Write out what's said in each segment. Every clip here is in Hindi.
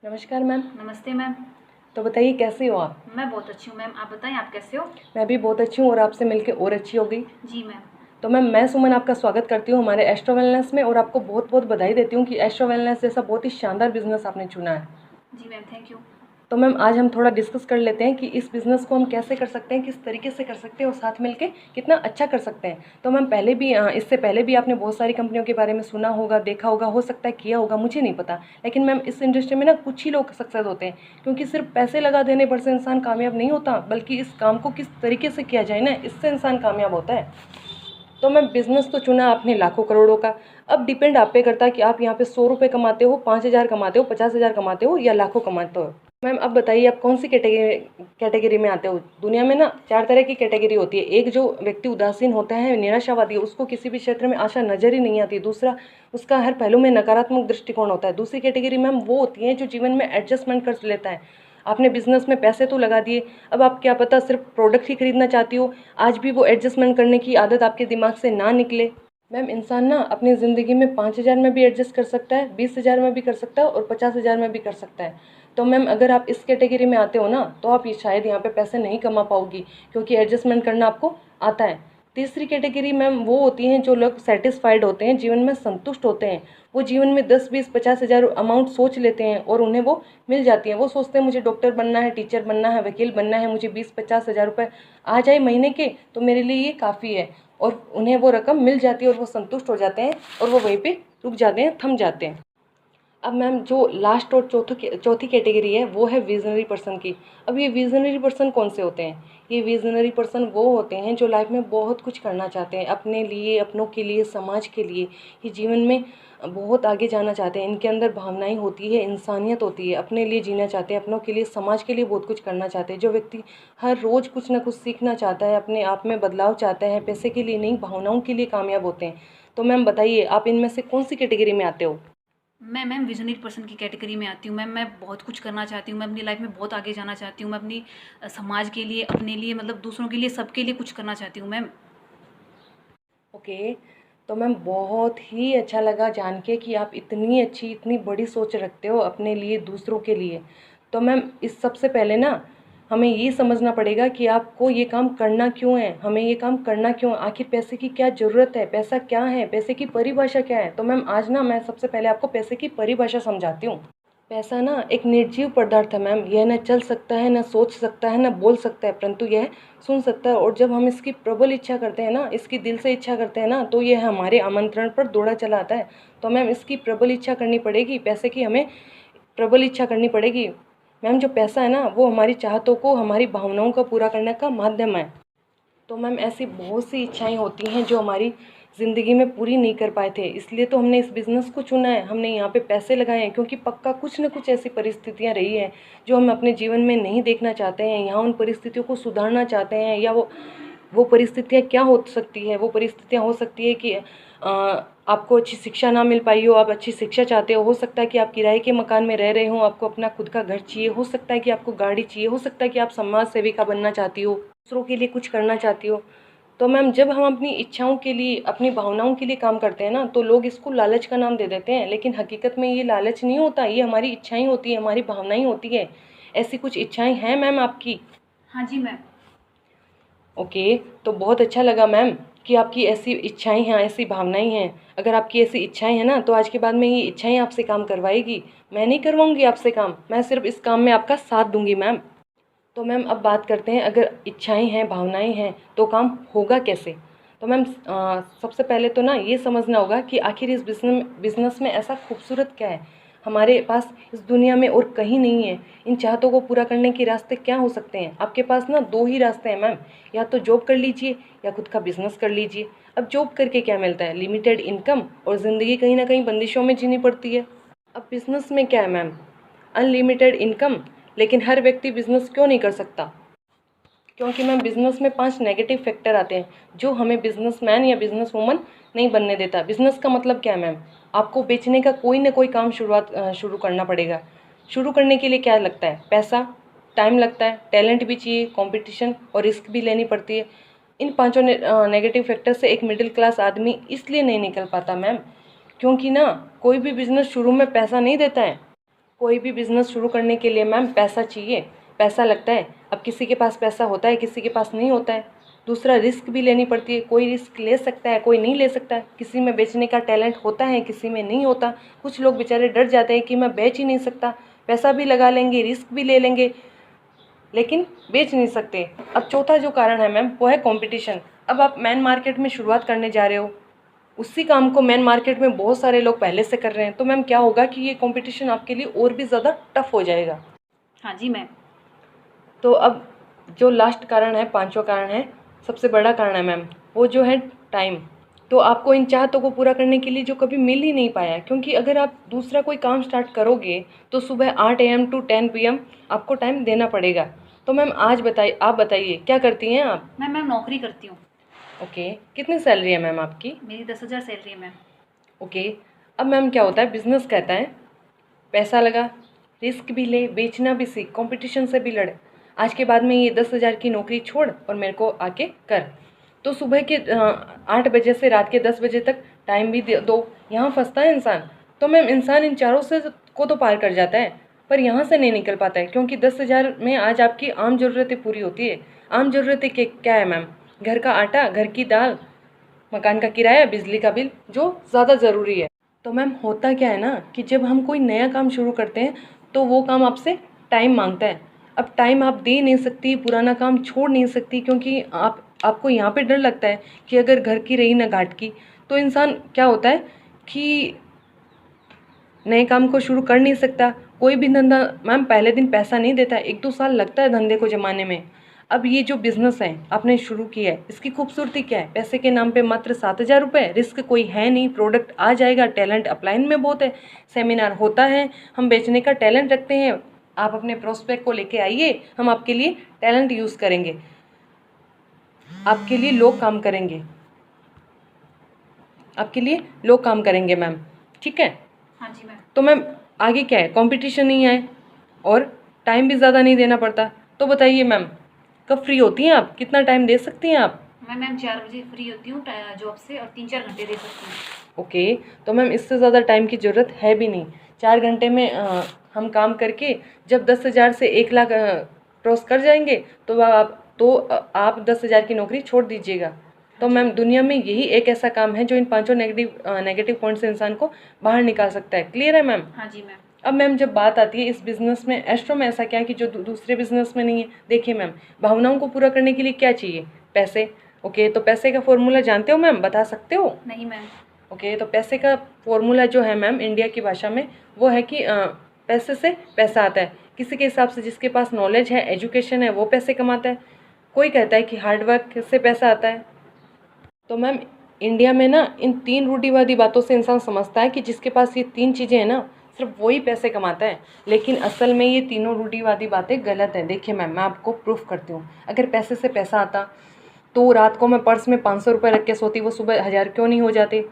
नमस्कार मैम। नमस्ते मैम। तो बताइए कैसी हो आप? मैं बहुत अच्छी हूँ मैम, आप बताएं आप कैसे हो? मैं भी बहुत अच्छी हूँ और आपसे मिलके और अच्छी हो गई। जी मैम। तो मैम मैं सुमन आपका स्वागत करती हूँ हमारे एस्ट्रो वेलनेस में और आपको बहुत बहुत बधाई देती हूँ कि एस्ट्रो वेलनेस जैसा बहुत ही शानदार बिजनेस आपने चुना है। जी मैम, थैंक यू। तो मैम आज हम थोड़ा डिस्कस कर लेते हैं कि इस बिज़नेस को हम कैसे कर सकते हैं, किस तरीके से कर सकते हैं और साथ मिलके कितना अच्छा कर सकते हैं। तो मैम इससे पहले भी आपने बहुत सारी कंपनियों के बारे में सुना होगा, देखा होगा, हो सकता है किया होगा, मुझे नहीं पता। लेकिन मैम इस इंडस्ट्री में ना कुछ ही लोग सक्सेस होते हैं, क्योंकि सिर्फ पैसे लगा देने पर से इंसान कामयाब नहीं होता, बल्कि इस काम को किस तरीके से किया जाए ना, इससे इंसान कामयाब होता है। तो मैम बिज़नेस तो चुना आपने लाखों करोड़ों का। अब डिपेंड आप पे करता है कि आप यहाँ पे 100 रुपये कमाते हो, 5,000 कमाते हो, 50,000 कमाते हो या लाखों कमाते हो। मैम अब बताइए आप कौन सी कैटेगरी में आते हो। दुनिया में ना 4 तरह की कैटेगरी होती है। एक जो व्यक्ति उदासीन होता है, निराशावादी, उसको किसी भी क्षेत्र में आशा नजर ही नहीं आती। दूसरा, उसका हर पहलू में नकारात्मक दृष्टिकोण होता है। दूसरी कैटेगरी मैम वो होती है जो जीवन में एडजस्टमेंट कर लेता है। आपने बिजनेस में पैसे तो लगा दिए, अब आप क्या पता सिर्फ प्रोडक्ट ही खरीदना चाहती हो, आज भी वो एडजस्टमेंट करने की आदत आपके दिमाग से ना निकले। मैम इंसान ना अपनी ज़िंदगी में 5,000 में भी एडजस्ट कर सकता है, 20,000 में भी कर सकता है और 50,000 में भी कर सकता है। तो मैम अगर आप इस कैटेगरी में आते हो ना, तो आप ये शायद यहाँ पे पैसे नहीं कमा पाओगी, क्योंकि एडजस्टमेंट करना आपको आता है। तीसरी कैटेगरी मैम वो होती हैं जो लोग सेटिस्फाइड होते हैं, जीवन में संतुष्ट होते हैं। वो जीवन में 10, 20, 50,000 अमाउंट सोच लेते हैं और उन्हें वो मिल जाती है। वो सोचते हैं मुझे डॉक्टर बनना है, टीचर बनना है, वकील बनना है, मुझे 20, 50 हज़ार रुपये आ जाए महीने के तो मेरे लिए ये काफ़ी है। और उन्हें वो रकम मिल जाती है और वो संतुष्ट हो जाते हैं और वो वहीं पे रुक जाते हैं, थम जाते हैं। अब मैम जो लास्ट और चौथी कैटेगरी है वो है विजनरी पर्सन की। अब ये विजनरी पर्सन कौन से होते हैं? ये विजनरी पर्सन वो होते हैं जो लाइफ में बहुत कुछ करना चाहते हैं, अपने लिए, अपनों के लिए, समाज के लिए। ये जीवन में बहुत आगे जाना चाहते हैं। इनके अंदर भावनाएं होती है, इंसानियत होती है, अपने लिए जीना चाहते हैं, अपनों के लिए, समाज के लिए बहुत कुछ करना चाहते हैं। जो व्यक्ति हर रोज़ कुछ ना कुछ सीखना चाहता है, अपने आप में बदलाव चाहता है, पैसे के लिए नहीं भावनाओं के लिए कामयाब होते हैं। तो मैम बताइए आप इनमें से कौन सी कैटेगरी में आते हो? मैं मैम विजनरी पर्सन की कैटेगरी में आती हूँ मैम। मैं बहुत कुछ करना चाहती हूँ, मैं अपनी लाइफ में बहुत आगे जाना चाहती हूँ। मैं अपनी समाज के लिए, अपने लिए, मतलब दूसरों के लिए, सबके लिए कुछ करना चाहती हूँ मैम। ओके। तो मैम बहुत ही अच्छा लगा जान के कि आप इतनी अच्छी, इतनी बड़ी सोच रखते हो अपने लिए, दूसरों के लिए। तो मैम इस सबसे पहले ना हमें ये समझना पड़ेगा कि आपको ये काम करना क्यों है, हमें ये काम करना क्यों है, आखिर पैसे की क्या ज़रूरत है, पैसा क्या है, पैसे की परिभाषा क्या है। तो मैम आज ना मैं सबसे पहले आपको पैसे की परिभाषा समझाती हूँ। पैसा ना एक निर्जीव पदार्थ है मैम। यह न चल सकता है, न सोच सकता है, न बोल सकता है, परंतु यह सुन सकता है। और जब हम इसकी प्रबल इच्छा करते हैं ना, इसकी दिल से इच्छा करते हैं ना, तो यह हमारे आमंत्रण पर दौड़ा चला आता है। तो मैम इसकी प्रबल इच्छा करनी पड़ेगी, पैसे की हमें प्रबल इच्छा करनी पड़ेगी। मैम जो पैसा है ना वो हमारी चाहतों को, हमारी भावनाओं को पूरा करने का माध्यम है। तो मैम ऐसी बहुत सी इच्छाएं होती हैं जो हमारी ज़िंदगी में पूरी नहीं कर पाए थे, इसलिए तो हमने इस बिज़नेस को चुना है, हमने यहाँ पे पैसे लगाए हैं, क्योंकि पक्का कुछ न कुछ ऐसी परिस्थितियाँ रही हैं जो हम अपने जीवन में नहीं देखना चाहते हैं। यहाँ उन परिस्थितियों को सुधारना चाहते हैं, या वो परिस्थितियाँ क्या हो सकती है? वो परिस्थितियाँ हो सकती है कि आपको अच्छी शिक्षा ना मिल पाई हो, आप अच्छी शिक्षा चाहते हो सकता है कि आप किराए के मकान में रह रहे हो, आपको अपना खुद का घर चाहिए, हो सकता है कि आपको गाड़ी चाहिए, हो सकता है कि आप समाज सेविका बनना चाहती हो, दूसरों के लिए कुछ करना चाहती हो। तो मैम जब हम अपनी इच्छाओं के लिए, अपनी भावनाओं के लिए काम करते हैं ना, तो लोग इसको लालच का नाम दे देते हैं, लेकिन हकीकत में ये लालच नहीं होता, ये हमारी इच्छाएं होती है, हमारी भावनाएं होती है। ऐसी कुछ इच्छाएं हैं मैम आपकी? हाँ जी मैम। ओके। तो बहुत अच्छा लगा मैम कि आपकी ऐसी इच्छाएं हैं, ऐसी भावनाएं हैं। अगर आपकी ऐसी इच्छाएं हैं ना, तो आज के बाद में ये इच्छाएं आपसे काम करवाएगी। मैं नहीं करवाऊंगी आपसे काम, मैं सिर्फ इस काम में आपका साथ दूंगी मैम। तो मैम अब बात करते हैं, अगर इच्छाएं हैं, भावनाएं हैं, तो काम होगा कैसे। तो मैम सबसे पहले तो ना ये समझना होगा कि आखिर इस बिजनेस में ऐसा खूबसूरत क्या है हमारे पास इस दुनिया में और कहीं नहीं है। इन चाहतों को पूरा करने के रास्ते क्या हो सकते हैं? आपके पास ना दो ही रास्ते हैं मैम, या तो जॉब कर लीजिए या खुद का बिजनेस कर लीजिए। अब जॉब करके क्या मिलता है? लिमिटेड इनकम, और ज़िंदगी कहीं ना कहीं बंदिशों में जीनी पड़ती है। अब बिजनेस में क्या है मैम? Unlimited income. लेकिन हर व्यक्ति बिजनेस क्यों नहीं कर सकता? क्योंकि मैम बिजनेस में 5 नेगेटिव फैक्टर आते हैं जो हमें बिजनेसमैन या बिजनेस वूमन नहीं बनने देता। बिजनेस का मतलब क्या है मैम? आपको बेचने का कोई ना कोई काम शुरू करना पड़ेगा। शुरू करने के लिए क्या लगता है? पैसा, टाइम लगता है, टैलेंट भी चाहिए, कंपटीशन और रिस्क भी लेनी पड़ती है। इन पांचों नेगेटिव फैक्टर से एक मिडिल क्लास आदमी इसलिए नहीं निकल पाता मैम, क्योंकि ना कोई भी बिजनेस शुरू में पैसा नहीं देता है। कोई भी बिज़नेस शुरू करने के लिए मैम पैसा चाहिए, पैसा लगता है। अब किसी के पास पैसा होता है, किसी के पास नहीं होता है। दूसरा रिस्क भी लेनी पड़ती है, कोई रिस्क ले सकता है, कोई नहीं ले सकता है। किसी में बेचने का टैलेंट होता है, किसी में नहीं होता। कुछ लोग बेचारे डर जाते हैं कि मैं बेच ही नहीं सकता, पैसा भी लगा लेंगे, रिस्क भी ले लेंगे, लेकिन बेच नहीं सकते। अब चौथा जो कारण है मैम, वो है कंपटीशन। अब आप मेन मार्केट में शुरुआत करने जा रहे हो, उसी काम को मेन मार्केट में बहुत सारे लोग पहले से कर रहे हैं, तो मैम क्या होगा कि ये कंपटीशन आपके लिए और भी ज़्यादा टफ हो जाएगा। हाँ जी मैम। तो अब जो लास्ट कारण है, पांचवा कारण है, सबसे बड़ा कारण है मैम, वो जो है टाइम। तो आपको इन चाहतों को पूरा करने के लिए जो कभी मिल ही नहीं पाया, क्योंकि अगर आप दूसरा कोई काम स्टार्ट करोगे तो सुबह 8 AM टू 10 PM आपको टाइम देना पड़ेगा। तो मैम आज बताइए, आप बताइए क्या करती हैं आप? मैम नौकरी करती हूँ। ओके, कितनी सैलरी है मैम आपकी? मेरी 10,000 सैलरी है मैम। ओके, अब मैम क्या होता है, बिजनेस कहता है पैसा लगा, रिस्क भी ले, बेचना भी सीख, कंपटीशन से भी लड़। आज के बाद में ये 10,000 की नौकरी छोड़ और मेरे को आके कर। तो सुबह के 8 बजे से रात के 10 बजे तक टाइम भी दो। यहाँ फंसता है इंसान। तो मैम इंसान इन चारों से को तो पार कर जाता है, पर यहाँ से नहीं निकल पाता है, क्योंकि 10,000 में आज आपकी आम ज़रूरतें पूरी होती है। आम ज़रूरतें क्या है मैम? घर का आटा, घर की दाल, मकान का किराया, बिजली का बिल, जो ज़्यादा ज़रूरी है। तो मैम होता क्या है ना कि जब हम कोई नया काम शुरू करते हैं तो वो काम आपसे टाइम मांगता है। अब टाइम आप दे नहीं सकती, पुराना काम छोड़ नहीं सकती, क्योंकि आपको यहाँ पे डर लगता है कि अगर घर की रही ना घाट की। तो इंसान क्या होता है कि नए काम को शुरू कर नहीं सकता। कोई भी धंधा मैम पहले दिन पैसा नहीं देता है, 1-2 साल लगता है धंधे को जमाने में। अब ये जो बिज़नेस है आपने शुरू किया है, इसकी खूबसूरती क्या है? पैसे के नाम पे मात्र 7,000 रुपये, रिस्क कोई है नहीं, प्रोडक्ट आ जाएगा, टैलेंट अपलाइन में बहुत है, सेमिनार होता है, हम बेचने का टैलेंट रखते हैं। आप अपने प्रोस्पेक्ट को लेके आइए, हम आपके लिए टैलेंट यूज़ करेंगे, आपके लिए लोग काम करेंगे, आपके लिए लोग काम करेंगे मैम, ठीक है? हाँ जी मैम। तो मैम आगे क्या है, कंपटीशन नहीं है और टाइम भी ज़्यादा नहीं देना पड़ता। तो बताइए मैम, कब फ्री होती हैं आप? कितना टाइम दे सकती हैं आप? मैम 4 बजे फ्री होती हूँ जॉब से, और 3-4 घंटे दे सकती हूँ। ओके, तो मैम इससे ज़्यादा टाइम की ज़रूरत है भी नहीं। 4 घंटे में हम काम करके जब 10,000 से 1 लाख क्रॉस कर जाएंगे तो आप 10,000 की नौकरी छोड़ दीजिएगा। तो मैम दुनिया में यही एक ऐसा काम है जो इन पांचों नेगेटिव पॉइंट से इंसान को बाहर निकाल सकता है। क्लियर है मैम? हाँ जी मैम। अब मैम जब बात आती है इस बिज़नेस में, एस्ट्रो में ऐसा क्या है कि जो दूसरे बिज़नेस में नहीं है। देखिए मैम, भावनाओं को पूरा करने के लिए क्या चाहिए? पैसे। ओके, तो पैसे का फॉर्मूला जानते हो मैम? बता सकते हो? नहीं मैम। ओके, तो पैसे का फॉर्मूला जो है मैम इंडिया की भाषा में, वो है कि पैसे से पैसा आता है। किसी के हिसाब से जिसके पास नॉलेज है, एजुकेशन है, वो पैसे कमाता है। कोई कहता है कि हार्डवर्क से पैसा आता है। तो मैम इंडिया में ना इन 3 रूढ़िवादी बातों से इंसान समझता है कि जिसके पास ये 3 चीज़ें हैं ना, सिर्फ वही पैसे कमाता है। लेकिन असल में ये तीनों रूढ़िवादी बातें गलत हैं। देखिए मैम, मैं आपको प्रूफ करती हूँ। अगर पैसे से पैसा आता तो रात को मैं पर्स में 500 रुपये रख के सोती, वो सुबह 1000 क्यों नहीं हो जाते?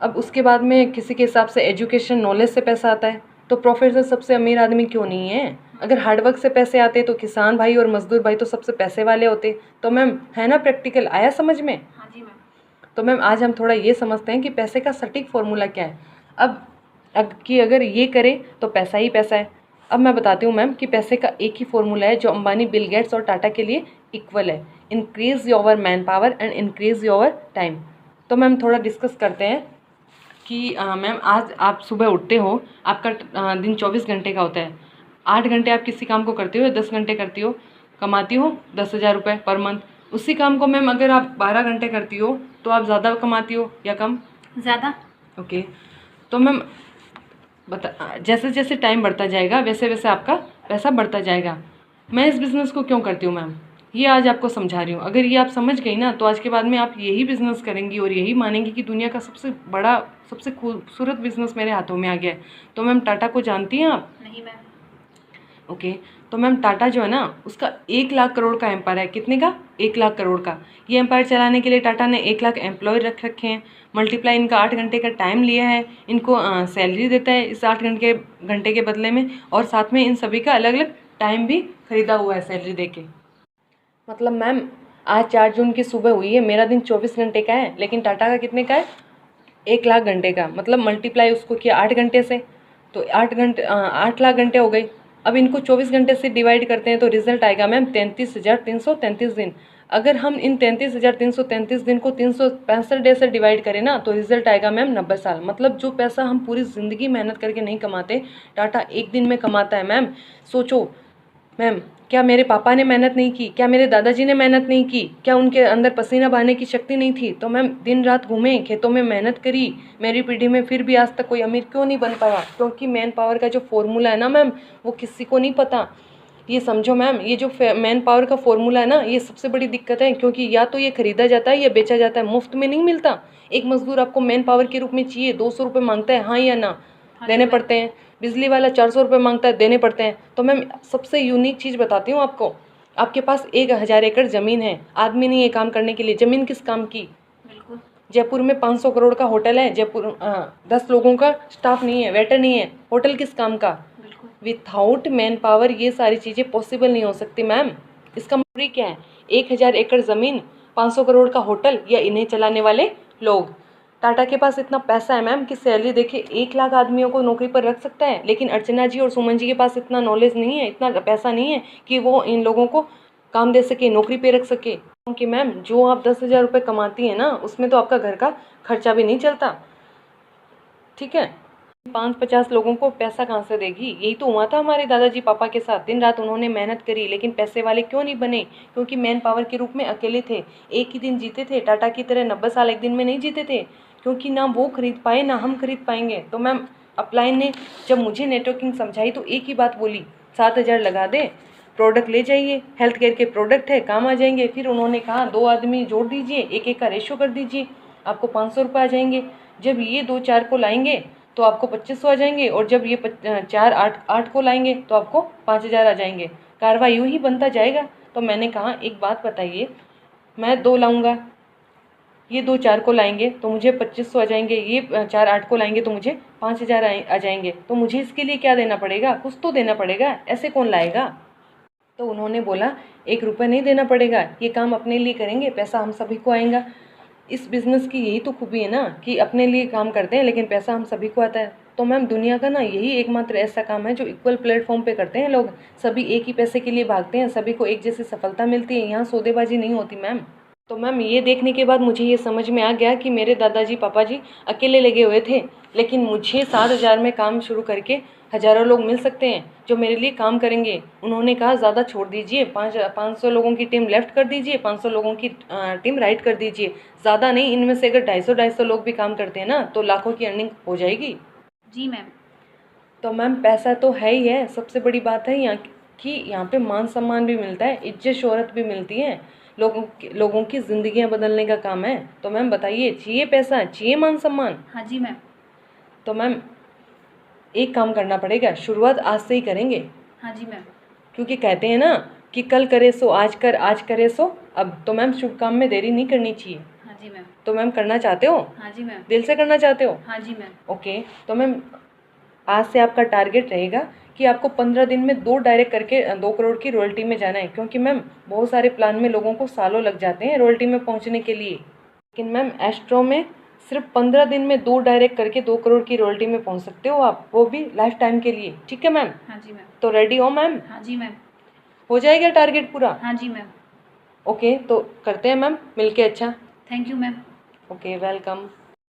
अब उसके बाद में किसी के हिसाब से एजुकेशन, नॉलेज से पैसा आता है, तो प्रोफेसर सबसे अमीर आदमी क्यों नहीं है? अगर हार्डवर्क से पैसे आते तो किसान भाई और मजदूर भाई तो सबसे पैसे वाले होते। तो मैम है ना प्रैक्टिकल, आया समझ में? हाँ जी मैम। तो मैम आज हम थोड़ा ये समझते हैं कि पैसे का सटीक फॉर्मूला क्या है। अगर ये करें तो पैसा ही पैसा है। अब मैं बताती हूँ मैम कि पैसे का एक ही फॉर्मूला है जो अंबानी, बिल गेट्स और टाटा के लिए इक्वल है। Increase your man power and increase your time. तो मैम थोड़ा डिस्कस करते हैं कि मैम आज आप सुबह उठते हो, आपका दिन 24 घंटे का होता है। 8 घंटे आप किसी काम को करते हो या 10 घंटे करती हो, कमाती हो 10,000 रुपये पर मंथ। उसी काम को मैम अगर आप 12 घंटे करती हो तो आप ज़्यादा कमाती हो या कम? ज़्यादा। ओके, तो मैम जैसे जैसे टाइम बढ़ता जाएगा वैसे वैसे आपका पैसा बढ़ता जाएगा। मैं इस बिज़नेस को क्यों करती हूँ मैम, ये आज आपको समझा रही हूँ। अगर ये आप समझ गई ना तो आज के बाद में आप यही बिज़नेस करेंगी और यही मानेंगी कि दुनिया का सबसे बड़ा, सबसे खूबसूरत बिज़नेस मेरे हाथों में आ गया है। तो मैम टाटा को जानती हैं आप? नहीं मैम। ओके, तो मैम टाटा जो है ना, उसका 1 लाख करोड़ का एम्पायर है। कितने का? 1 लाख करोड़ का। ये एम्पायर चलाने के लिए टाटा ने 1 लाख एम्प्लॉय रख रखे हैं। मल्टीप्लाई इनका 8 घंटे का टाइम लिया है, इनको सैलरी देता है इस 8 घंटे के बदले में, और साथ में इन सभी का अलग अलग टाइम भी खरीदा हुआ है सैलरी दे के। मतलब मैम आज 4 जून की सुबह हुई है, मेरा दिन 24 घंटे का है, लेकिन टाटा का कितने का है? 1 लाख घंटे का। मतलब मल्टीप्लाई उसको किया 8 घंटे से, तो 8 लाख घंटे हो गए। अब इनको 24 घंटे से डिवाइड करते हैं तो रिजल्ट आएगा मैम 33,333 दिन। अगर हम इन 33,333 दिन को 365 डे से डिवाइड करें ना तो रिजल्ट आएगा मैम 90 साल। मतलब जो पैसा हम पूरी ज़िंदगी मेहनत करके नहीं कमाते, टाटा एक दिन में कमाता है मैम। सोचो मैम, क्या मेरे पापा ने मेहनत नहीं की? क्या मेरे दादाजी ने मेहनत नहीं की? क्या उनके अंदर पसीना बहाने की शक्ति नहीं थी? तो मैम दिन रात घूमे, खेतों में मेहनत करी मेरी पीढ़ी में, फिर भी आज तक कोई अमीर क्यों नहीं बन पाया? क्योंकि मैन पावर का जो फॉर्मूला है ना मैम, वो किसी को नहीं पता। ये समझो मैम, ये जो मैन पावर का फॉर्मूला है ना, ये सबसे बड़ी दिक्कत है। क्योंकि या तो ये खरीदा जाता है या बेचा जाता है, मुफ्त में नहीं मिलता। एक मजदूर आपको मैन पावर के रूप में चाहिए, 200 रुपये मांगता है, हाँ या ना? देने पड़ते हैं। बिजली वाला 400 रुपये मांगता है, देने पड़ते हैं। तो मैम सबसे यूनिक चीज़ बताती हूँ आपको। आपके पास 1,000 एकड़ ज़मीन है, आदमी नहीं है काम करने के लिए। ज़मीन किस काम की? बिल्कुल। जयपुर में 500 करोड़ का होटल है, जयपुर 10 लोगों का स्टाफ नहीं है, वेटर नहीं है, होटल किस काम का? बिल्कुल। विथआउट मैन पावर ये सारी चीज़ें पॉसिबल नहीं हो सकती मैम। इसका मतलब क्या है? 1,000 एकड़ ज़मीन, 500 करोड़ का होटल, या इन्हें चलाने वाले लोग। टाटा के पास इतना पैसा है मैम कि सैलरी देखिए 1 लाख आदमियों को नौकरी पर रख सकता है। लेकिन अर्चना जी और सुमन जी के पास इतना नॉलेज नहीं है, इतना पैसा नहीं है कि वो इन लोगों को काम दे सके, नौकरी पे रख सके। क्योंकि मैम जो आप 10,000 रुपये कमाती हैं ना, उसमें तो आपका घर का खर्चा भी नहीं चलता, ठीक है? 5-50 लोगों को पैसा कहाँ से देगी? यही तो हुआ था हमारे दादाजी पापा के साथ। दिन रात उन्होंने मेहनत करी, लेकिन पैसे वाले क्यों नहीं बने? क्योंकि मैन पावर के रूप में अकेले थे। एक ही दिन जीते थे, टाटा की तरह 90 साल एक दिन में नहीं जीते थे। क्योंकि ना वो खरीद पाए ना हम खरीद पाएंगे। तो मैम अपलाइन ने जब मुझे नेटवर्किंग समझाई तो एक ही बात बोली, 7,000 लगा दे, प्रोडक्ट ले जाइए, हेल्थ केयर के प्रोडक्ट है, काम आ जाएंगे। फिर उन्होंने कहा 2 आदमी जोड़ दीजिए, 1-1 का रेशो कर दीजिए, आपको 500 रुपये आ जाएंगे। जब ये 2-4 को लाएंगे तो आपको 2500 आ जाएंगे, और जब ये 4-8 को लाएंगे तो आपको 5,000 आ जाएंगे। कारवा यूँ ही बनता जाएगा। तो मैंने कहा एक बात बताइए, मैं 2 लाऊंगा, ये 2-4 को लाएंगे तो मुझे 2500 आ जाएंगे, ये 4-8 को लाएंगे तो मुझे 5,000 आ जाएंगे। तो मुझे इसके लिए क्या देना पड़ेगा? कुछ तो देना पड़ेगा, ऐसे कौन लाएगा? तो उन्होंने बोला 1 रुपये नहीं देना पड़ेगा, ये काम अपने लिए करेंगे, पैसा हम सभी को आएगा। इस बिज़नेस की यही तो खूबी है ना कि अपने लिए काम करते हैं लेकिन पैसा हम सभी को आता है। तो मैम दुनिया का ना यही एकमात्र ऐसा काम है जो इक्वल प्लेटफॉर्म पे करते हैं लोग। सभी एक ही पैसे के लिए भागते हैं, सभी को एक जैसी सफलता मिलती है। यहाँ सौदेबाजी नहीं होती मैम। तो मैम ये देखने के बाद मुझे ये समझ में आ गया कि मेरे दादाजी पापा जी अकेले लगे हुए थे, लेकिन मुझे 7,000 में काम शुरू करके हज़ारों लोग मिल सकते हैं जो मेरे लिए काम करेंगे। उन्होंने कहा ज़्यादा छोड़ दीजिए, 500 लोगों की टीम लेफ़्ट कर दीजिए, 500 लोगों की टीम राइट कर दीजिए। ज़्यादा नहीं, इनमें से अगर 250 लोग भी काम करते हैं ना तो लाखों की अर्निंग हो जाएगी। जी मैम। तो मैम पैसा तो है ही है, सबसे बड़ी बात है यहाँ पे मान सम्मान भी मिलता है, इज्जत शोहरत भी मिलती है, लोगों की ज़िंदगियाँ बदलने का काम है। तो मैम बताइए, चाहिए पैसा, चाहिए मान सम्मान? हाँ जी मैम। तो मैम एक काम करना पड़ेगा, शुरुआत आज से ही करेंगे। हाँ जी मैम। क्योंकि कहते हैं ना कि कल करे सो आज कर, आज करे सो अब। तो मैम शुभ काम में देरी नहीं करनी चाहिए। हाँ जी मैम। तो मैम करना चाहते हो? हाँ जी मैम। दिल से करना चाहते हो? हाँ जी मैम। ओके, तो मैम आज से आपका टारगेट रहेगा कि आपको 15 दिन में 2 डायरेक्ट करके 2 करोड़ की रॉयल्टी में जाना है। क्योंकि मैम बहुत सारे प्लान में लोगों को सालों लग जाते हैं रॉयल्टी में पहुंचने के लिए, लेकिन मैम एस्ट्रो में सिर्फ 15 दिन में 2 डायरेक्ट करके 2 करोड़ की रॉयल्टी में पहुंच सकते हो आप, वो भी लाइफ टाइम के लिए। ठीक है मैम? हाँ जी मैम। तो रेडी हो मैम? हाँ जी मैम। हो जाएगा टारगेट पूरा? हाँ जी मैम। ओके, तो करते हैं मैम मिलके। अच्छा, thank you ma'am. Okay, welcome.